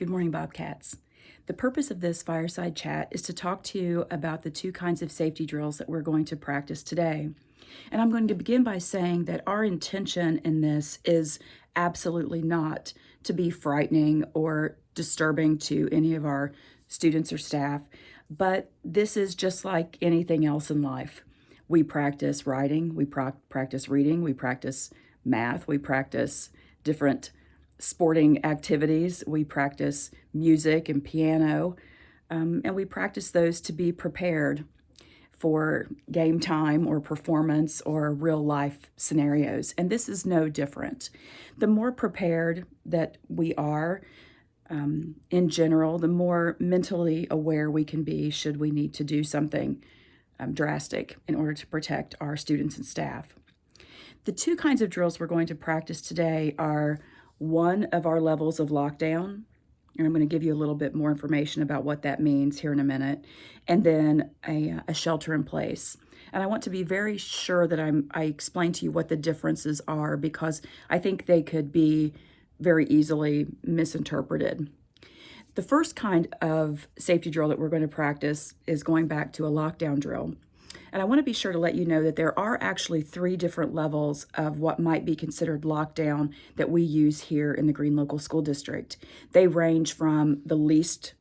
Good morning, Bobcats. The purpose of this fireside chat is to talk to you about the two kinds of safety drills that we're going to practice today. And I'm going to begin by saying that our intention in this is absolutely not to be frightening or disturbing to any of our students or staff, but this is just like anything else in life. We practice writing, we practice reading, we practice math, we practice different sporting activities, we practice music and piano, and we practice those to be prepared for game time or performance or real life scenarios. And this is no different. The more prepared that we are in general, the more mentally aware we can be should we need to do something drastic in order to protect our students and staff. The two kinds of drills we're going to practice today are one of our levels of lockdown, and I'm going to give you a little bit more information about what that means here in a minute, and then a shelter in place. And I want to be very sure that I explain to you what the differences are, because I think they could be very easily misinterpreted. The first kind of safety drill that we're going to practice is going back to a lockdown drill. And I want to be sure to let you know that there are actually three different levels of what might be considered lockdown that we use here in the Greene Local School District. They range from the least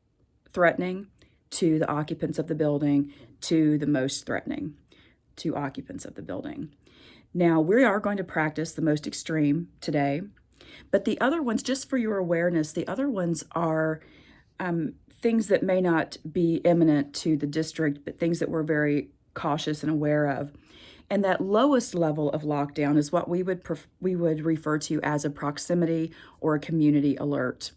threatening to the occupants of the building to the most threatening to occupants of the building. Now, we are going to practice the most extreme today, but the other ones, just for your awareness, the other ones are things that may not be imminent to the district, but things that we're very cautious and aware of. And that lowest level of lockdown is what we would refer to as a proximity or a community alert.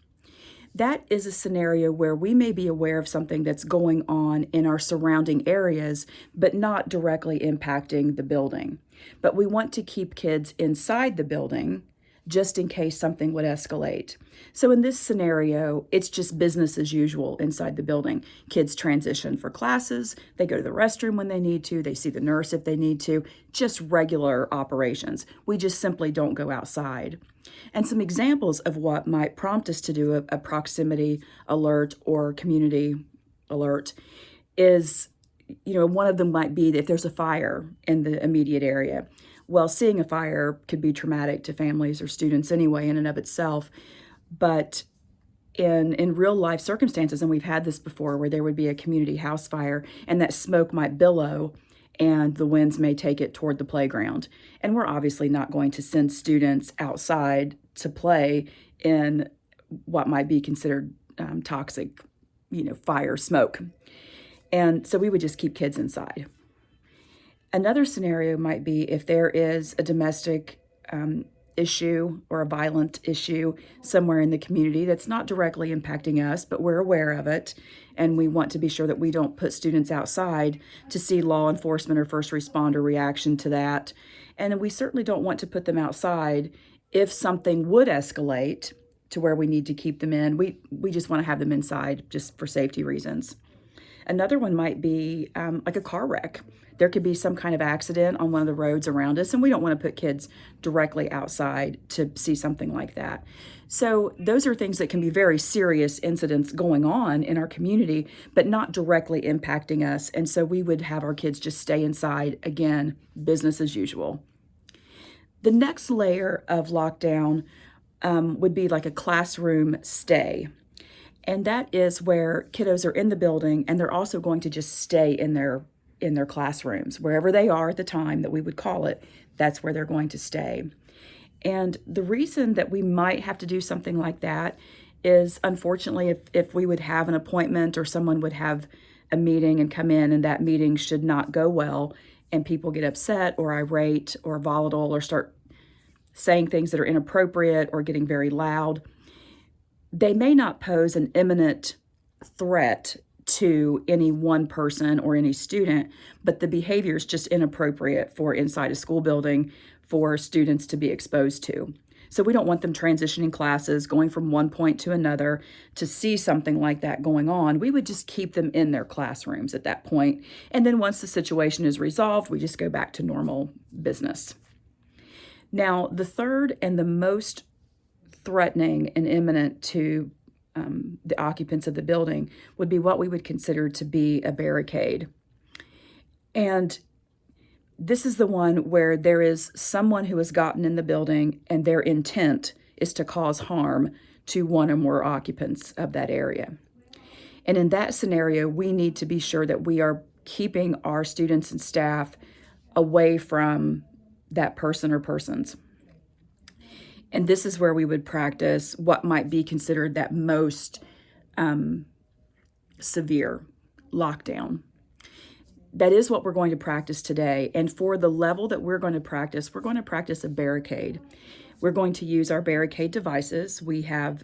That is a scenario where we may be aware of something that's going on in our surrounding areas, but not directly impacting the building. But we want to keep kids inside the building just in case something would escalate. So in this scenario, it's just business as usual inside the building. Kids transition for classes, they go to the restroom when they need to, they see the nurse if they need to, just regular operations. We just simply don't go outside. And some examples of what might prompt us to do a proximity alert or community alert is, one of them might be if there's a fire in the immediate area. Well, seeing a fire could be traumatic to families or students anyway in and of itself, but in real life circumstances, and we've had this before, where there would be a community house fire and that smoke might billow and the winds may take it toward the playground. And we're obviously not going to send students outside to play in what might be considered toxic, fire smoke. And so we would just keep kids inside. Another scenario might be if there is a domestic issue or a violent issue somewhere in the community that's not directly impacting us, but we're aware of it, and we want to be sure that we don't put students outside to see law enforcement or first responder reaction to that. And we certainly don't want to put them outside if something would escalate to where we need to keep them in. We just want to have them inside just for safety reasons. Another one might be like a car wreck. There could be some kind of accident on one of the roads around us, and we don't want to put kids directly outside to see something like that. So those are things that can be very serious incidents going on in our community, but not directly impacting us. And so we would have our kids just stay inside, again, business as usual. The next layer of lockdown would be like a classroom stay. And that is where kiddos are in the building and they're also going to just stay in their classrooms, wherever they are at the time that we would call it, that's where they're going to stay. And the reason that we might have to do something like that is, unfortunately, if we would have an appointment or someone would have a meeting and come in and that meeting should not go well and people get upset or irate or volatile or start saying things that are inappropriate or getting very loud, they may not pose an imminent threat to any one person or any student, but the behavior is just inappropriate for inside a school building for students to be exposed to. So we don't want them transitioning classes, going from one point to another to see something like that going on. We would just keep them in their classrooms at that point. And then once the situation is resolved, we just go back to normal business. Now, the third and the most threatening and imminent to the occupants of the building would be what we would consider to be a barricade. And this is the one where there is someone who has gotten in the building and their intent is to cause harm to one or more occupants of that area. And in that scenario, we need to be sure that we are keeping our students and staff away from that person or persons. And this is where we would practice what might be considered that most severe lockdown. That is what we're going to practice today. And for the level that we're going to practice a barricade. We're going to use our barricade devices. We have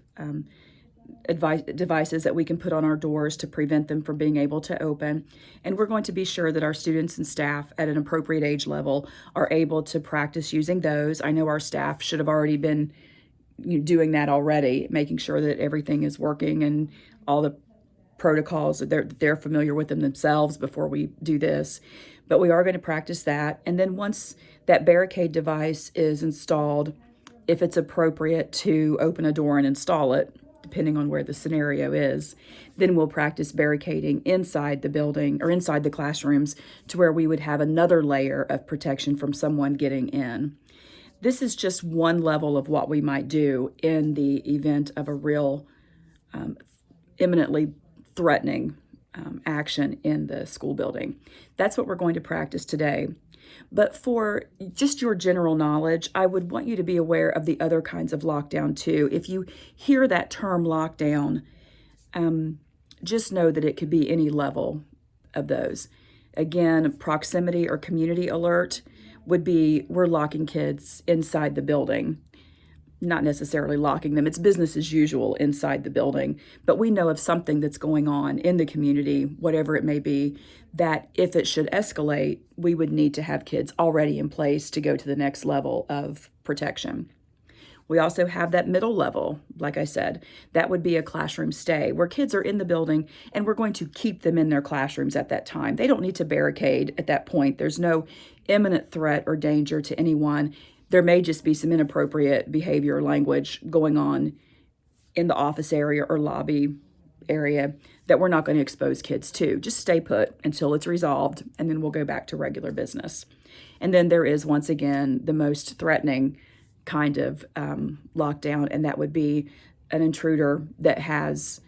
devices that we can put on our doors to prevent them from being able to open. And we're going to be sure that our students and staff at an appropriate age level are able to practice using those. I know our staff should have already been doing that already, making sure that everything is working and all the protocols, they're familiar with them themselves before we do this. But we are going to practice that. And then once that barricade device is installed, if it's appropriate to open a door and install it, depending on where the scenario is, then we'll practice barricading inside the building or inside the classrooms to where we would have another layer of protection from someone getting in. This is just one level of what we might do in the event of a real imminently threatening action in the school building. That's what we're going to practice today. But for just your general knowledge, I would want you to be aware of the other kinds of lockdown too. If you hear that term lockdown, just know that it could be any level of those. Again, proximity or community alert would be we're locking kids inside the building. Not necessarily locking them. It's business as usual inside the building. But we know of something that's going on in the community, whatever it may be, that if it should escalate, we would need to have kids already in place to go to the next level of protection. We also have that middle level, like I said, that would be a classroom stay, where kids are in the building and we're going to keep them in their classrooms at that time. They don't need to barricade at that point. There's no imminent threat or danger to anyone. There may just be some inappropriate behavior or language going on in the office area or lobby area that we're not going to expose kids to. Just stay put until it's resolved, and then we'll go back to regular business. And then there is, once again, the most threatening kind of lockdown, and that would be an intruder that has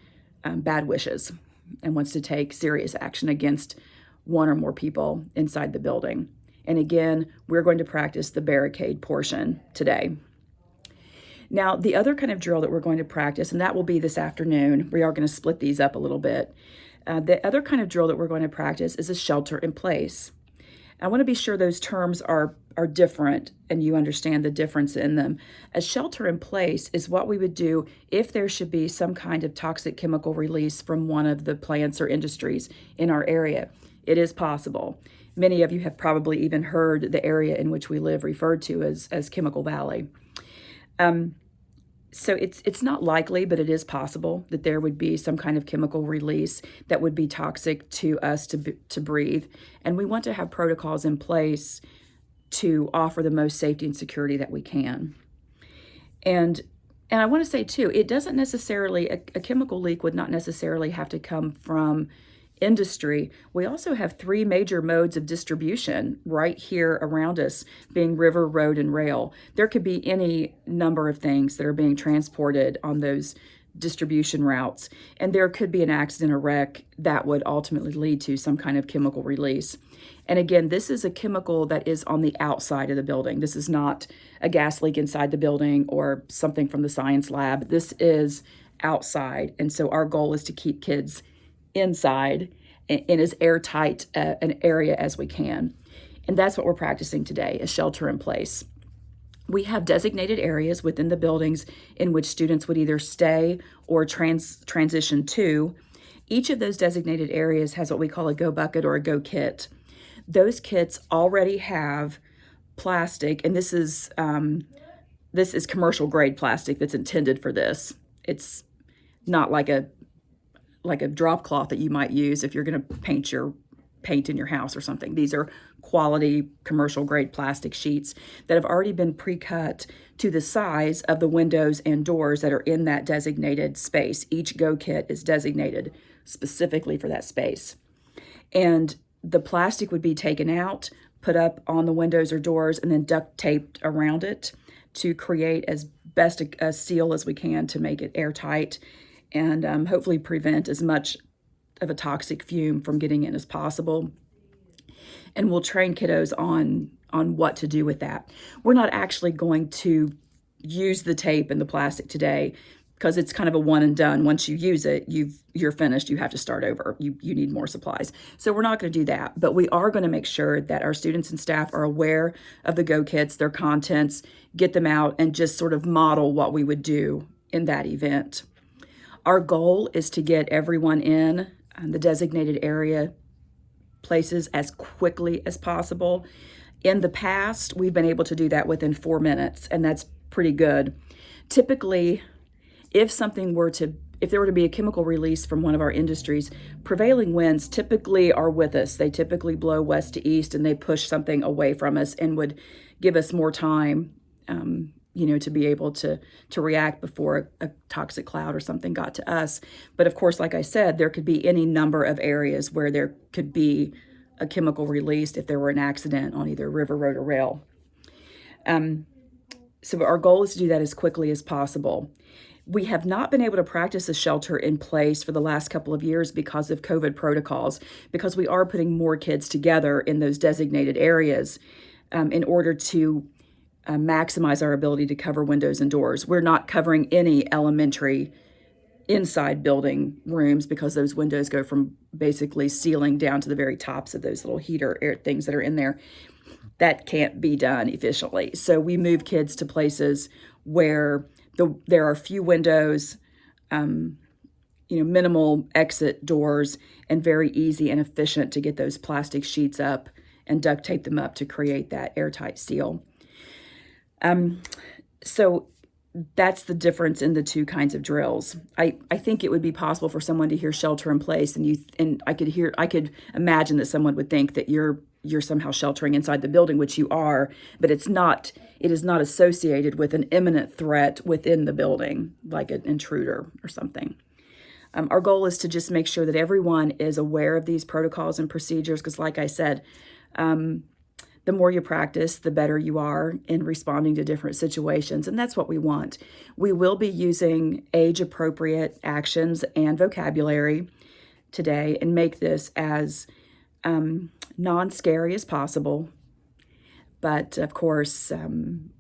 bad wishes and wants to take serious action against one or more people inside the building. And again, we're going to practice the barricade portion today. Now, the other kind of drill that we're going to practice, and that will be this afternoon, we are going to split these up a little bit. The other kind of drill that we're going to practice is a shelter in place. I want to be sure those terms are different and you understand the difference in them. A shelter in place is what we would do if there should be some kind of toxic chemical release from one of the plants or industries in our area. It is possible. Many of you have probably even heard the area in which we live referred to as Chemical Valley. So it's not likely, but it is possible that there would be some kind of chemical release that would be toxic to us to breathe. And we want to have protocols in place to offer the most safety and security that we can. And I want to say too, it doesn't necessarily, a chemical leak would not necessarily have to come from industry. We also have three major modes of distribution right here around us, being river, road, and rail. There could be any number of things that are being transported on those distribution routes, and there could be an accident or wreck that would ultimately lead to some kind of chemical release. And again, this is a chemical that is on the outside of the building. This is not a gas leak inside the building or something from the science lab. This is outside, and so our goal is to keep kids inside in as airtight an area as we can. And that's what we're practicing today, a shelter in place. We have designated areas within the buildings in which students would either stay or transition to. Each of those designated areas has what we call a go bucket or a go kit. Those kits already have plastic, and this is commercial grade plastic that's intended for this. It's not like a drop cloth that you might use if you're going to paint in your house or something. These are quality commercial grade plastic sheets that have already been pre-cut to the size of the windows and doors that are in that designated space. Each Go Kit is designated specifically for that space. And the plastic would be taken out, put up on the windows or doors, and then duct taped around it to create as best a seal as we can to make it airtight and hopefully prevent as much of a toxic fume from getting in as possible. And we'll train kiddos on what to do with that. We're not actually going to use the tape and the plastic today because it's kind of a one and done. Once you use it, you're finished. You have to start over. You need more supplies. So we're not going to do that, but we are going to make sure that our students and staff are aware of the Go Kits, their contents, get them out, and just sort of model what we would do in that event. Our goal is to get everyone in the designated area places as quickly as possible. In the past, we've been able to do that within 4 minutes, and that's pretty good. Typically, if there were to be a chemical release from one of our industries, prevailing winds typically are with us. They typically blow west to east, and they push something away from us and would give us more time, to be able to react before a toxic cloud or something got to us. But of course, like I said, there could be any number of areas where there could be a chemical released if there were an accident on either river, road, or rail. So our goal is to do that as quickly as possible. We have not been able to practice a shelter in place for the last couple of years because of COVID protocols, because we are putting more kids together in those designated areas in order to maximize our ability to cover windows and doors. We're not covering any elementary inside building rooms because those windows go from basically ceiling down to the very tops of those little heater air things that are in there. That can't be done efficiently. So we move kids to places where there are few windows, minimal exit doors, and very easy and efficient to get those plastic sheets up and duct tape them up to create that airtight seal. So that's the difference in the two kinds of drills. I think it would be possible for someone to hear shelter in place, and I could imagine that someone would think that you're somehow sheltering inside the building, which you are, but it is not associated with an imminent threat within the building, like an intruder or something. Our goal is to just make sure that everyone is aware of these protocols and procedures, because like I said, the more you practice, the better you are in responding to different situations, and that's what we want. We will be using age-appropriate actions and vocabulary today and make this as non-scary as possible. But of course,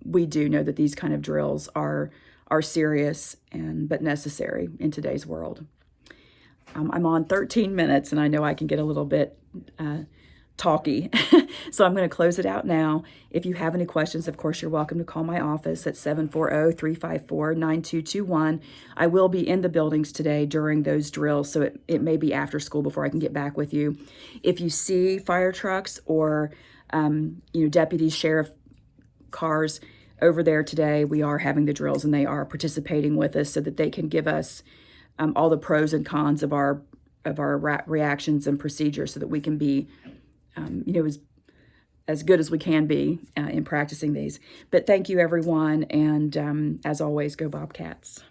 we do know that these kind of drills are serious but necessary in today's world. I'm on 13 minutes, and I know I can get a little bit talky. So I'm going to close it out now. If you have any questions, of course, you're welcome to call my office at 740-354-9221. I will be in the buildings today during those drills, so it may be after school before I can get back with you. If you see fire trucks or deputy sheriff cars over there today, we are having the drills, and they are participating with us so that they can give us all the pros and cons of our reactions and procedures, so that we can be as good as we can be in practicing these. But thank you, everyone, and as always, go Bobcats.